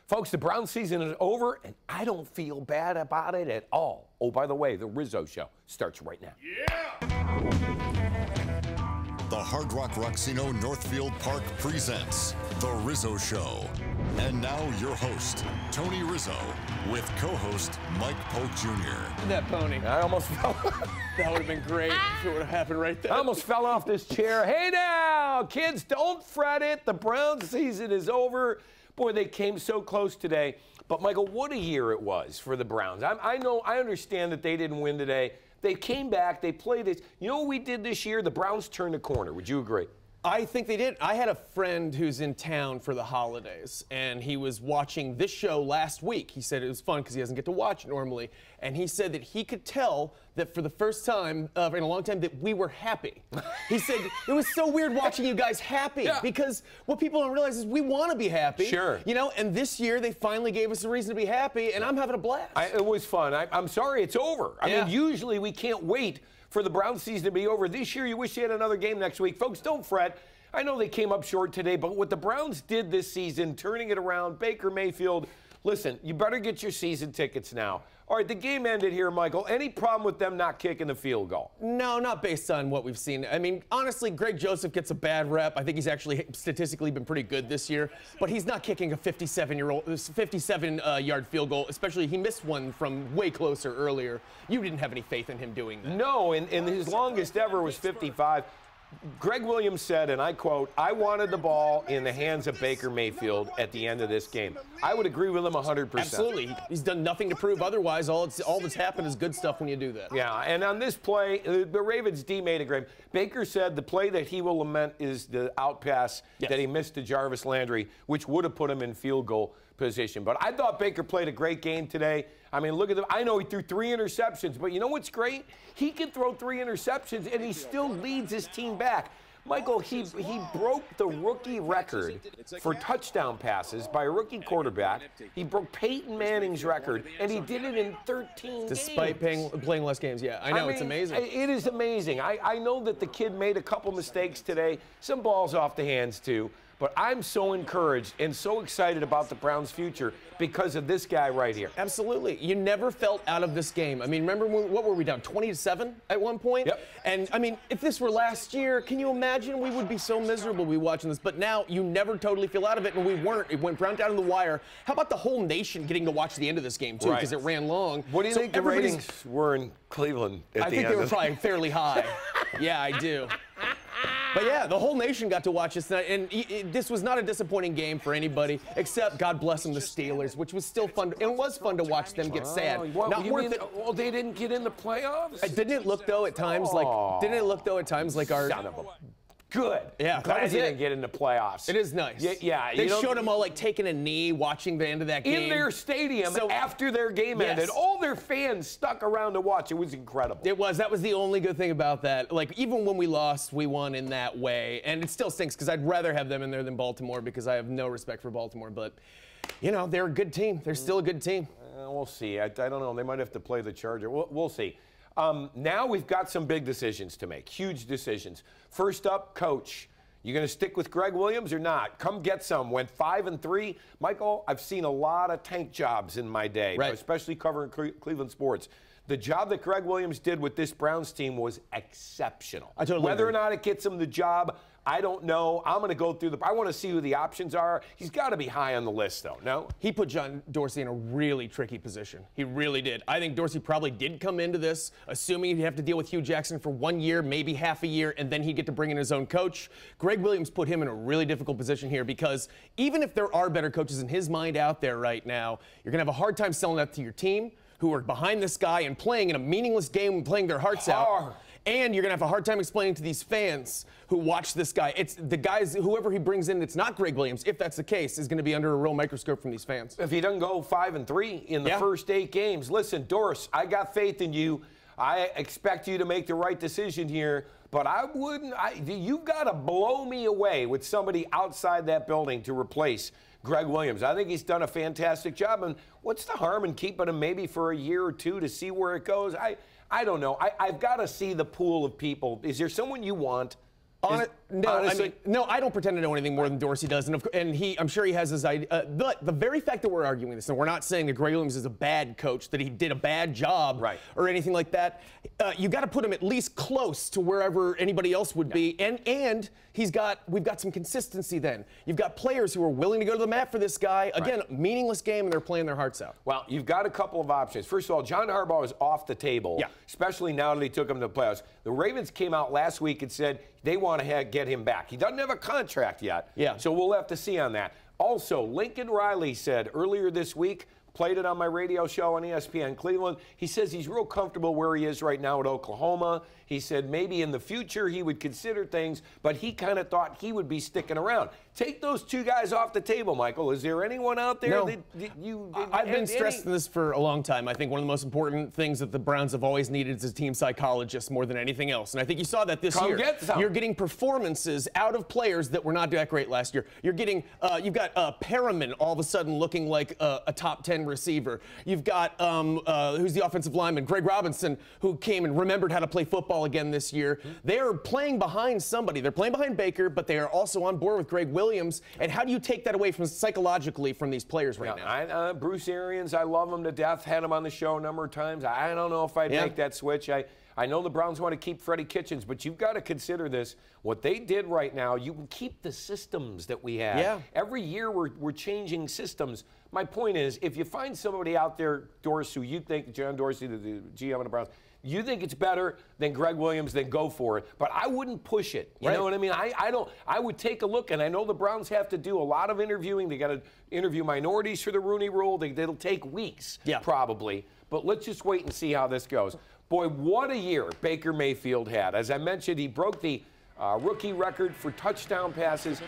Folks, the Browns season is over, and I don't feel bad about it at all. Oh, by the way, the Rizzo Show starts right now. Yeah! The Hard Rock Rocksino Northfield Park presents The Rizzo Show. And now your host, Tony Rizzo, with co-host Mike Polk Jr. That pony. I almost fell. That would have been great if it would have happened right there. I almost fell off this chair. Hey now, kids, don't fret it. The Browns season is over. Boy, they came so close today. But, Michael, what a year it was for the Browns. I understand that they didn't win today. They came back. They played this. You know what we did this year? The Browns turned a corner. Would you agree? I think they did. I had a friend who's in town for the holidays, and he was watching this show last week. He said it was fun because he doesn't get to watch it normally. And he said that he could tell that for the first time in a long time that we were happy. He said it was so weird watching you guys happy because what people don't realize is we want to be happy. Sure. You know, and this year they finally gave us a reason to be happy, and I'm having a blast. It was fun. I'm sorry it's over. I mean, usually we can't wait for the Browns season to be over. This year, you wish you had another game next week. Folks, don't fret. I know they came up short today, but what the Browns did this season, turning it around, Baker Mayfield, listen, you better get your season tickets now. All right, the game ended here, Michael. Any problem with them not kicking the field goal? No, not based on what we've seen. I mean, honestly, Greg Joseph gets a bad rep. I think he's actually statistically been pretty good this year, but he's not kicking a 57-yard field goal, especially he missed one from way closer earlier. You didn't have any faith in him doing that. No, and his longest ever was 55. Greg Williams said, and I quote, "I wanted the ball in the hands of Baker Mayfield at the end of this game." I would agree with him 100%. Absolutely. He's done nothing to prove otherwise. All that's happened is good stuff when you do that. Yeah, and on this play, the Ravens D made a great. Baker said the play that he will lament is the out pass that he missed to Jarvis Landry, which would have put him in field goal position. But I thought Baker played a great game today. I mean, look at them. I know he threw 3 interceptions, but you know what's great? He can throw 3 interceptions, and he still leads his team back. Michael, he broke the rookie record for touchdown passes by a rookie quarterback. He broke Peyton Manning's record, and he did it in 13 games. Despite playing less games, I know, it's amazing. It is amazing. I know that the kid made a couple mistakes today, some balls off the hands too, but I'm so encouraged and so excited about the Browns' future because of this guy right here. Absolutely. You never felt out of this game. I mean, remember, what were we down, 20-7 at one point? Yep. And, I mean, if this were last year, can you imagine we would be so miserable watching this? But now you never totally feel out of it, and we weren't. It went down to the wire. How about the whole nation getting to watch the end of this game, too, because it ran long. What do you think the ratings were in Cleveland at the end? I think they were probably fairly high. Yeah, I do. But yeah, the whole nation got to watch this tonight, and this was not a disappointing game for anybody, except, God bless them, the Steelers, which was still fun. It was fun to watch them get sad. Not worth it. Well, they didn't get in the playoffs? Didn't it look though at times like? Didn't it look though at times like our? Son of a. Good. Yeah, glad he didn't get in the playoffs. It is nice. Yeah. They showed them all like taking a knee, watching the end of that game in their stadium after their game ended. All their fans stuck around to watch. It was incredible. It was. That was the only good thing about that. Like even when we lost, we won in that way, and it still stinks because I'd rather have them in there than Baltimore because I have no respect for Baltimore. But you know, they're a good team. They're still a good team. We'll see. I don't know. They might have to play the Charger. We'll see. Now we've got some big decisions to make. Huge decisions. First up, coach. You going to stick with Greg Williams or not? Come get some. Went 5-3. Michael, I've seen a lot of tank jobs in my day, especially covering Cleveland sports. The job that Greg Williams did with this Browns team was exceptional. I totally Whether agree. or not it gets him the job, I don't know. I'm going to go through I want to see who the options are. He's got to be high on the list, though, no? He put John Dorsey in a really tricky position. He really did. I think Dorsey probably did come into this assuming he'd have to deal with Hugh Jackson for 1 year, maybe half a year, and then he'd get to bring in his own coach. Greg Williams put him in a really difficult position here because even if there are better coaches in his mind out there right now, you're going to have a hard time selling that to your team who are behind this guy and playing in a meaningless game and playing their hearts out. And you're going to have a hard time explaining to these fans who watch this guy. It's the guys, whoever he brings in that's not Greg Williams, if that's the case, is going to be under a real microscope from these fans. If he doesn't go 5-3 in the first 8 games, listen, Doris, I got faith in you. I expect you to make the right decision here, but I wouldn't. You've got to blow me away with somebody outside that building to replace Greg Williams. I think he's done a fantastic job. And what's the harm in keeping him maybe for a year or two to see where it goes? I don't know. I've got to see the pool of people. Is there someone you want? No, honestly? no, I don't pretend to know anything more than Dorsey does, and I'm sure he has his idea. But the very fact that we're arguing this, and we're not saying that Greg Williams is a bad coach, that he did a bad job, or anything like that, you got to put him at least close to wherever anybody else would be, and we've got some consistency. Then you've got players who are willing to go to the mat for this guy. Again, meaningless game, and they're playing their hearts out. Well, you've got a couple of options. First of all, John Harbaugh is off the table, especially now that he took him to the playoffs. The Ravens came out last week and said they want to get him back. He doesn't have a contract yet, so we'll have to see on that. Also, Lincoln Riley said earlier this week, played it on my radio show on ESPN Cleveland. He says he's real comfortable where he is right now at Oklahoma. He said maybe in the future he would consider things, but he kind of thought he would be sticking around. Take those two guys off the table, Michael. Is there anyone out there that I've been stressing this for a long time. I think one of the most important things that the Browns have always needed is a team psychologist more than anything else. And I think you saw that this year. You're getting performances out of players that were not that great last year. You're getting, you've got Perriman all of a sudden looking like a top 10 receiver. You've got, who's the offensive lineman? Greg Robinson, who came and remembered how to play football again this year. They're playing behind somebody. They're playing behind Baker, but they are also on board with Greg Williams. And how do you take that away from psychologically from these players right now? Bruce Arians, I love him to death. Had him on the show a number of times. I don't know if I'd make that switch. I know the Browns want to keep Freddie Kitchens, but you've got to consider this. What they did right now, you can keep the systems that we have. Every year we're changing systems. My point is, if you find somebody out there, Dorsey, who you think, John Dorsey, the GM of the Browns, you think it's better than Greg Williams, then go for it. But I wouldn't push it. You know what I mean? I would take a look, and I know the Browns have to do a lot of interviewing. They got to interview minorities for the Rooney Rule. It'll take weeks, probably. But let's just wait and see how this goes. Boy, what a year Baker Mayfield had. As I mentioned, he broke the rookie record for touchdown passes.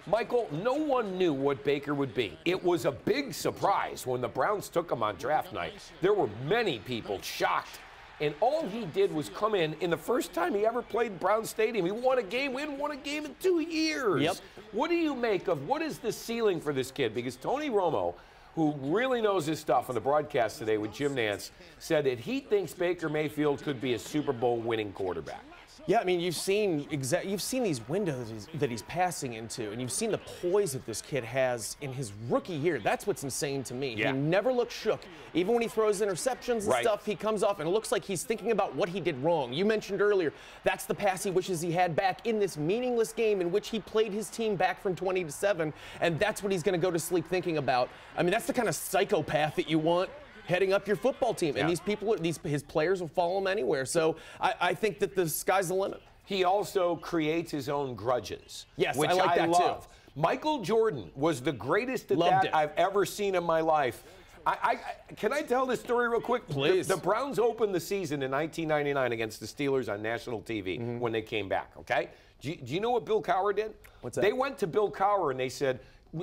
Michael, no one knew what Baker would be. It was a big surprise when the Browns took him on draft night. There were many people shocked. And all he did was come in the first time he ever played Brown Stadium. He won a game. We hadn't won a game in 2 years. What do you make of, what is the ceiling for this kid? Because Tony Romo, who really knows his stuff on the broadcast today with Jim Nantz, said that he thinks Baker Mayfield could be a Super Bowl winning quarterback. Yeah, I mean, you've seen these windows that he's passing into, and you've seen the poise that this kid has in his rookie year. That's what's insane to me. He never looks shook. Even when he throws interceptions and stuff, he comes off and it looks like he's thinking about what he did wrong. You mentioned earlier, that's the pass he wishes he had back in this meaningless game in which he played his team back from 20-7, and that's what he's going to go to sleep thinking about. I mean, that's the kind of psychopath that you want heading up your football team. And these people, his players will follow him anywhere. So I think that the sky's the limit. He also creates his own grudges. Yes, which I like that love. Too. Michael Jordan was the greatest at that I've ever seen in my life. Can I tell this story real quick? Please. The Browns opened the season in 1999 against the Steelers on national TV when they came back, okay? Do you know what Bill Cowher did? What's that? They went to Bill Cowher and they said,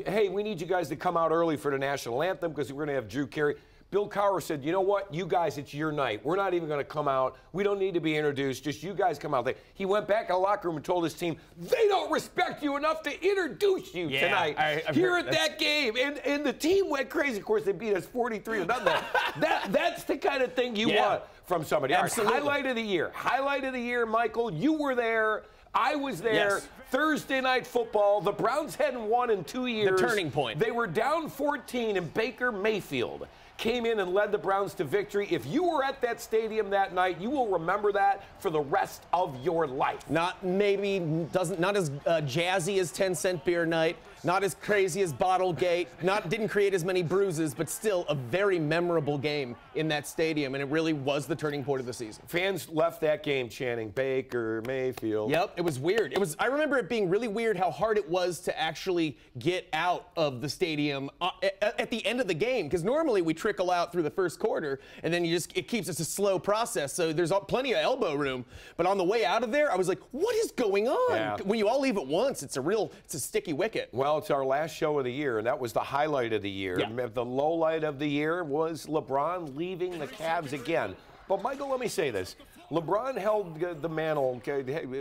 hey, we need you guys to come out early for the national anthem because we're going to have Drew Carey. Bill Cowher said, you know what, you guys, it's your night. We're not even going to come out. We don't need to be introduced. Just you guys come out. He went back in the locker room and told his team, they don't respect you enough to introduce you tonight here at that game. And the team went crazy. Of course, they beat us 43-0. That's the kind of thing you want from somebody. Absolutely. Highlight of the year. Highlight of the year, Michael. You were there. I was there. Yes. Thursday Night Football. The Browns hadn't won in 2 years. The turning point. They were down 14, and Baker Mayfield came in and led the Browns to victory. If you were at that stadium that night, you will remember that for the rest of your life. Not as jazzy as 10-cent beer night, not as crazy as Bottlegate, didn't create as many bruises, but still a very memorable game in that stadium, and it really was the turning point of the season. Fans left that game chanting Baker Mayfield. Yep, it was weird. I remember it being really weird how hard it was to actually get out of the stadium at the end of the game, because normally we trickle out through the first quarter, and then it keeps us a slow process, so there's plenty of elbow room. But on the way out of there, I was like, what is going on? Yeah. When you all leave at once, it's a sticky wicket. Well, it's our last show of the year, and that was the highlight of the year. Yeah. The low light of the year was LeBron leaving the Cavs again. But, Michael, let me say this. LeBron held the mantle,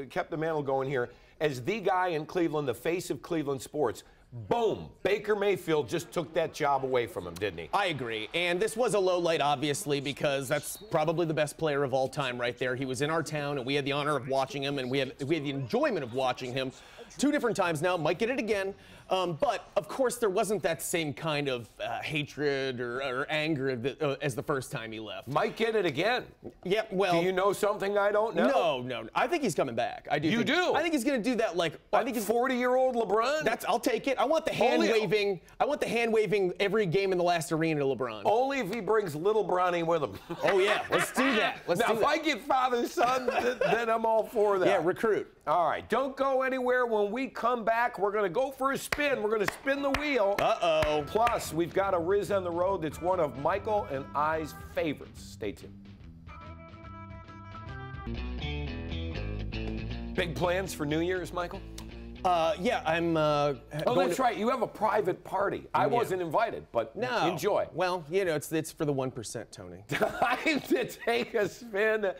kept the mantle going here as the guy in Cleveland, the face of Cleveland sports. Boom. Baker Mayfield just took that job away from him, didn't he? I agree. And this was a low light, obviously, because that's probably the best player of all time right there. He was in our town, and we had the honor of watching him, and we had the enjoyment of watching him 2 different times now. Might get it again. But, of course, there wasn't that same kind of hatred or anger as the first time he left. Might get it again. Yeah, well. Do you know something I don't know? No. I think he's coming back. I do. You do? I think he's going to do that like I think he's 40-year-old LeBron? I'll take it. I want the hand waving. I want the hand waving every game in the last arena, LeBron. Only if he brings little Bronny with him. Oh, yeah. Let's do that. Now, if I get father-son, then I'm all for that. Yeah, recruit. All right. Don't go anywhere. When we come back, we're going to go for a spin. We're going to spin the wheel. Uh-oh. Plus, we've got a Riz on the road that's one of Michael and I's favorites. Stay tuned. Big plans for New Year's, Michael? Yeah, I'm. Oh, that's right. You have a private party. I wasn't invited, but enjoy. Well, you know, it's for the 1%, Tony. Time to take a spin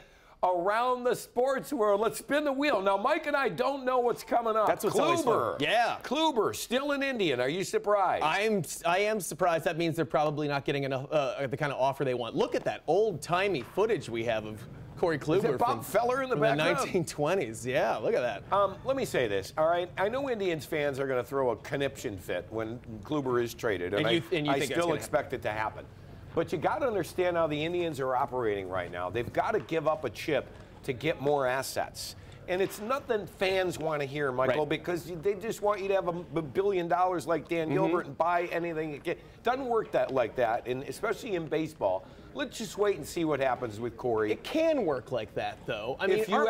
around the sports world. Let's spin the wheel. Now, Mike and I don't know what's coming up. That's what's always fun. Yeah. Kluber, still an Indian. Are you surprised? I am surprised. That means they're probably not getting enough the kind of offer they want. Look at that old-timey footage we have of Corey Kluber. Is it Bob Feller in the background? The 1920s. Yeah, look at that. Let me say this, all right? I know Indians fans are going to throw a conniption fit when Kluber is traded, and I still expect it to happen. But you got to understand how the Indians are operating right now. They've got to give up a chip to get more assets. And it's nothing fans want to hear, Michael, because they just want you to have $1 billion like Dan Gilbert and buy anything. It doesn't work like that, and especially in baseball. Let's just wait and see what happens with Corey. It can work like that, though. I mean, if you're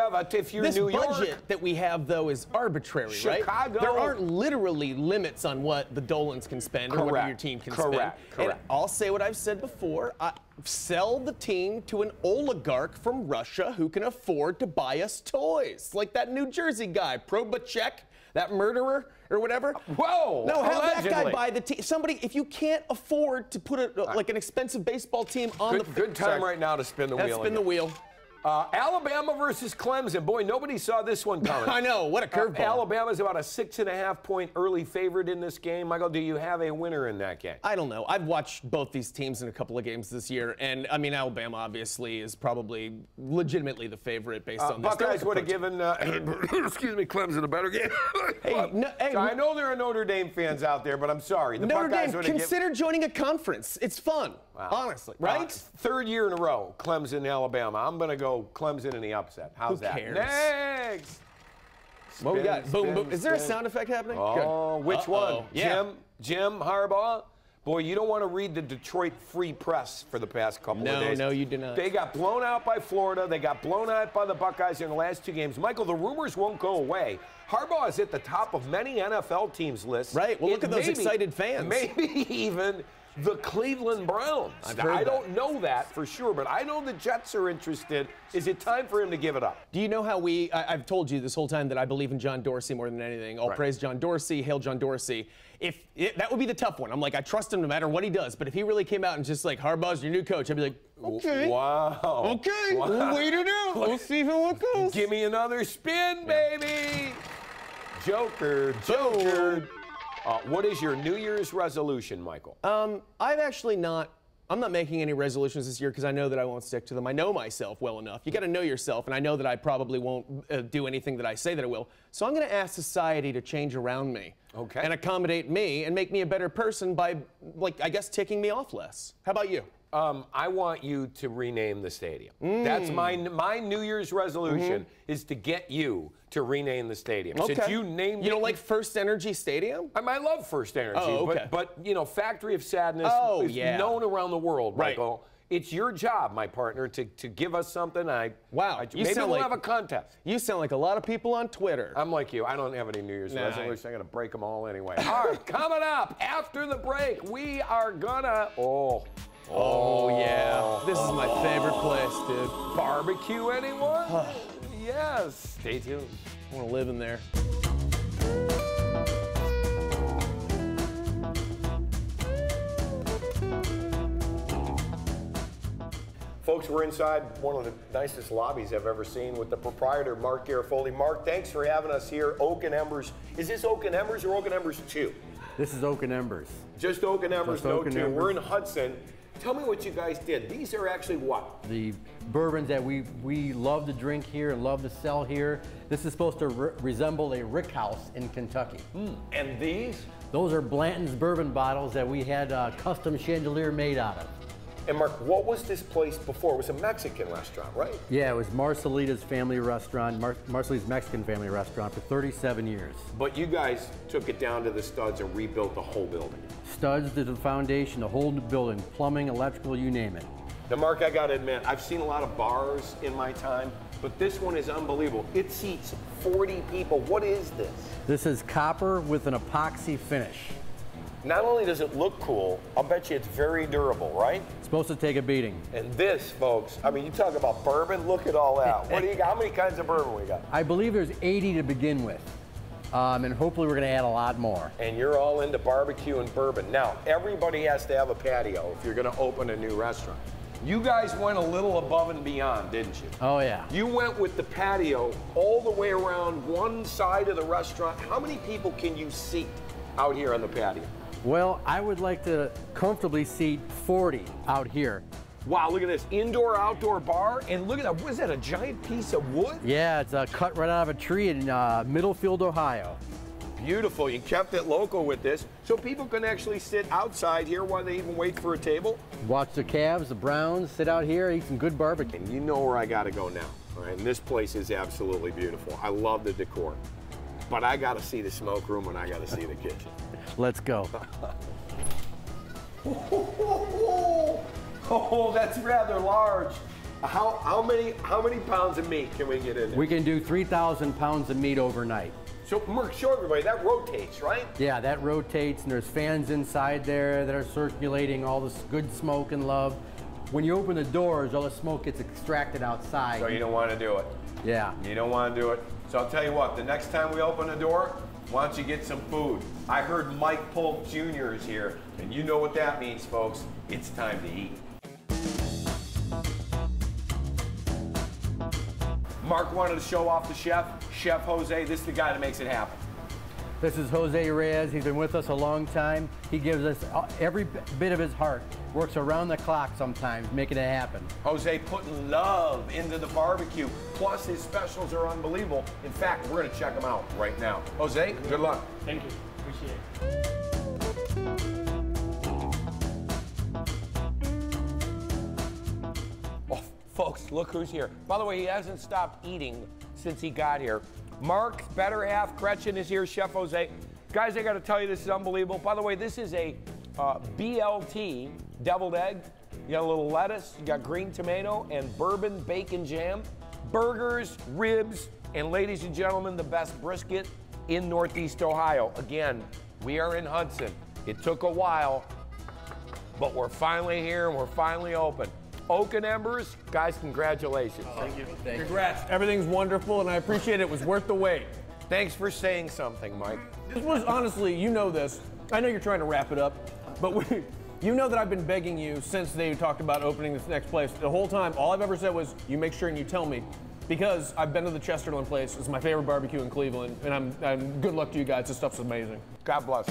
this New York, budget that we have, though, is arbitrary, Chicago, right? There aren't literally limits on what the Dolans can spend or what your team can spend. Correct. And I'll say what I've said before. Sell the team to an oligarch from Russia who can afford to buy us toys, like that New Jersey guy, Probachek, that murderer or whatever. Whoa! No, have that guy buy the team. Somebody, if you can't afford to put like an expensive baseball team on the good time right now to spin the wheel. Spin the wheel. Alabama versus Clemson. Boy, nobody saw this one coming. I know. What a curveball. Alabama's about a 6.5-point early favorite in this game. Michael, do you have a winner in that game? I don't know. I've watched both these teams in a couple of games this year, and I mean, Alabama obviously is probably legitimately the favorite based on this. Buckeyes would have given, excuse me, Clemson a better game. I know there are Notre Dame fans out there, but I'm sorry. The Notre Buckeyes Dame, consider joining a conference. It's fun, honestly, right? 3rd year in a row, Clemson, Alabama. I'm going to go Clemson in the upset. How's that? Who cares? Next! What we got? Boom, boom. Is there a sound effect happening? Oh, good. Which one? Yeah. Jim Harbaugh? Boy, you don't want to read the Detroit Free Press for the past couple of days. No, you do not. They got blown out by Florida. They got blown out by the Buckeyes in the last 2 games. Michael, the rumors won't go away. Harbaugh is at the top of many NFL teams' lists. Right. Well, look at those excited fans. Maybe even the Cleveland Browns. I don't know that for sure, but I know the Jets are interested. Is it time for him to give it up? Do you know how I've told you this whole time that I believe in John Dorsey more than anything. All praise John Dorsey, hail John Dorsey. That would be the tough one. I'm like, I trust him no matter what he does. But if he really came out and just like, Harbaugh's your new coach, I'd be like, okay. Wow. Okay, we'll wait it out. We'll see how it goes. Give me another spin, baby. Joker. What is your New Year's resolution, Michael? I'm not making any resolutions this year because I know that I won't stick to them. I know myself well enough. You got to know yourself, and I know that I probably won't do anything that I say that I will. So I'm going to ask society to change around me. Okay. And accommodate me and make me a better person by, like, I guess, ticking me off less. How about you? I want you to rename the stadium. That's my New Year's resolution is to get you to rename the stadium. Okay. Since you named You don't like First Energy Stadium? I love First Energy, but you know, Factory of Sadness is known around the world, Michael. It's your job, my partner, to give us something. Maybe we'll have a contest. You sound like a lot of people on Twitter. I'm like you. I don't have any New Year's resolutions. I'm going to break them all anyway. All right, coming up after the break, we are going to... Oh, yeah. This is my favorite place, dude. Barbecue, anyone? Yes. Stay tuned. I want to live in there. Folks, we're inside one of the nicest lobbies I've ever seen with the proprietor, Mark Garofoli. Mark, thanks for having us here. Oaken Embers. Is this Oaken Embers or Oaken Embers 2? This is Oaken Embers. Just Oaken Embers, Just no Oaken two. Embers. We're in Hudson. Tell me what you guys did. These are actually what? The bourbons that we love to drink here and love to sell here. This is supposed to resemble a rick house in Kentucky. And these? Those are Blanton's bourbon bottles that we had a custom chandelier made out of. And Mark, what was this place before? It was a Mexican restaurant, right? Yeah, it was Marcelita's family restaurant, Marcelita's Mexican family restaurant for 37 years. But you guys took it down to the studs and rebuilt the whole building. Studs to the foundation, the whole building, plumbing, electrical, you name it. Now, Mark, I gotta admit, I've seen a lot of bars in my time, but this one is unbelievable. It seats 40 people. What is this? This is copper with an epoxy finish. Not only does it look cool, I'll bet you it's very durable, right? It's supposed to take a beating. And this, folks, I mean, you talk about bourbon, look at all that. What do you got? How many kinds of bourbon we got? I believe there's 80 to begin with, and hopefully we're gonna add a lot more. And you're all into barbecue and bourbon. Now, everybody has to have a patio if you're gonna open a new restaurant. You guys went a little above and beyond, didn't you? Oh yeah. You went with the patio all the way around one side of the restaurant. How many people can you seat out here on the patio? Well, I would like to comfortably seat 40 out here. Wow, look at this, indoor-outdoor bar, and look at that, what is that, a giant piece of wood? Yeah, it's cut right out of a tree in Middlefield, Ohio. Beautiful, you kept it local with this, so people can actually sit outside here while they even wait for a table. Watch the Cavs, the Browns, sit out here, eat some good barbecue. And you know where I gotta go now, all right? And this place is absolutely beautiful. I love the decor, but I gotta see the smoke room and I gotta see the kitchen. Let's go. Oh, that's rather large. How many pounds of meat can we get in there? We can do 3,000 pounds of meat overnight. So, Mark, show everybody, that rotates, right? Yeah, that rotates, and there's fans inside there that are circulating all this good smoke and love. When you open the doors, all the smoke gets extracted outside. So you don't want to do it. Yeah. You don't want to do it. So I'll tell you what, the next time we open a door, why don't you get some food? I heard Mike Polk Jr. is here, and you know what that means, folks. It's time to eat. Mark wanted to show off the chef. Chef Jose, this is the guy that makes it happen. This is Jose Reyes. He's been with us a long time. He gives us every bit of his heart. Works around the clock sometimes, making it happen. Jose putting love into the barbecue. Plus, his specials are unbelievable. In fact, we're going to check them out right now. Jose, good luck. Thank you. Appreciate it. Oh, folks, look who's here. By the way, he hasn't stopped eating since he got here. Mark's better half, Gretchen, is here, Chef Jose. Guys, I got to tell you, this is unbelievable. By the way, this is a BLT, deviled egg. You got a little lettuce, you got green tomato, and bourbon bacon jam. Burgers, ribs, and ladies and gentlemen, the best brisket in Northeast Ohio. Again, we are in Hudson. It took a while, but we're finally here and we're finally open. Oaken Embers, guys, congratulations. Thank you. Congrats. Everything's wonderful, and I appreciate it. It was worth the wait. Thanks for saying something, Mike. This was honestly, you know this. I know you're trying to wrap it up, but you know that I've been begging you since they talked about opening this next place. The whole time, all I've ever said was, you make sure and you tell me. Because I've been to the Chesterland place. It's my favorite barbecue in Cleveland, and I'm good luck to you guys. This stuff's amazing. God bless.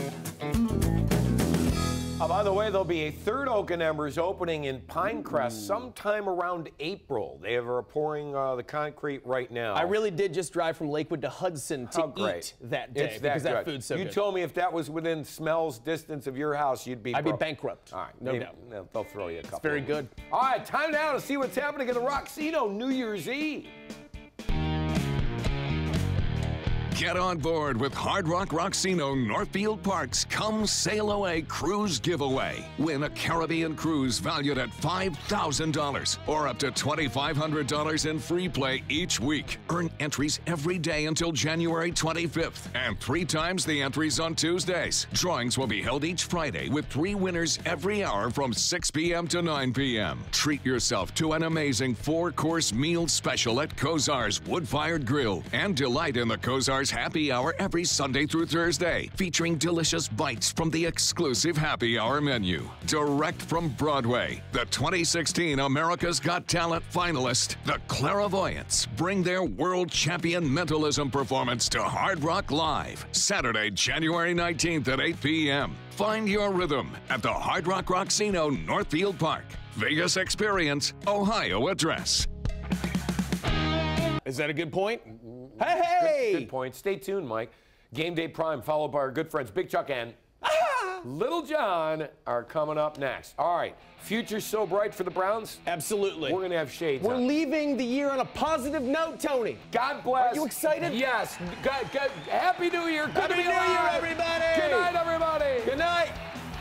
By the way, there'll be a third Oaken Embers opening in Pinecrest sometime around April. They are pouring the concrete right now. I really did just drive from Lakewood to Hudson to eat that day because that food's so good. You told me if that was within smell's distance of your house, I'd be bankrupt. All right, no doubt. They'll throw you a couple. It's very good. All right, time now to see what's happening in the Rocksino New Year's Eve. Get on board with Hard Rock Rocksino Northfield Park's Come Sail Away Cruise Giveaway. Win a Caribbean cruise valued at $5,000 or up to $2,500 in free play each week. Earn entries every day until January 25th and 3 times the entries on Tuesdays. Drawings will be held each Friday with 3 winners every hour from 6 p.m. to 9 p.m. Treat yourself to an amazing 4-course meal special at Kozar's Wood-Fired Grill and delight in the Kozar's Happy Hour every Sunday through Thursday, featuring delicious bites from the exclusive Happy Hour menu. Direct from Broadway, the 2016 America's Got Talent finalists, the Clairvoyants, bring their world champion mentalism performance to Hard Rock Live, Saturday, January 19th at 8 p.m. Find your rhythm at the Hard Rock Rocksino, Northfield Park. Vegas Experience, Ohio address. Is that a good point? Hey! Good point. Stay tuned, Mike. Game Day Prime, followed by our good friends Big Chuck and Little John are coming up next. All right, future's so bright for the Browns. Absolutely. We're going to have shades We're on. leaving the year on a positive note, Tony. God bless. Are you excited? Yes. Happy New Year. Good Happy to be New Year, alive.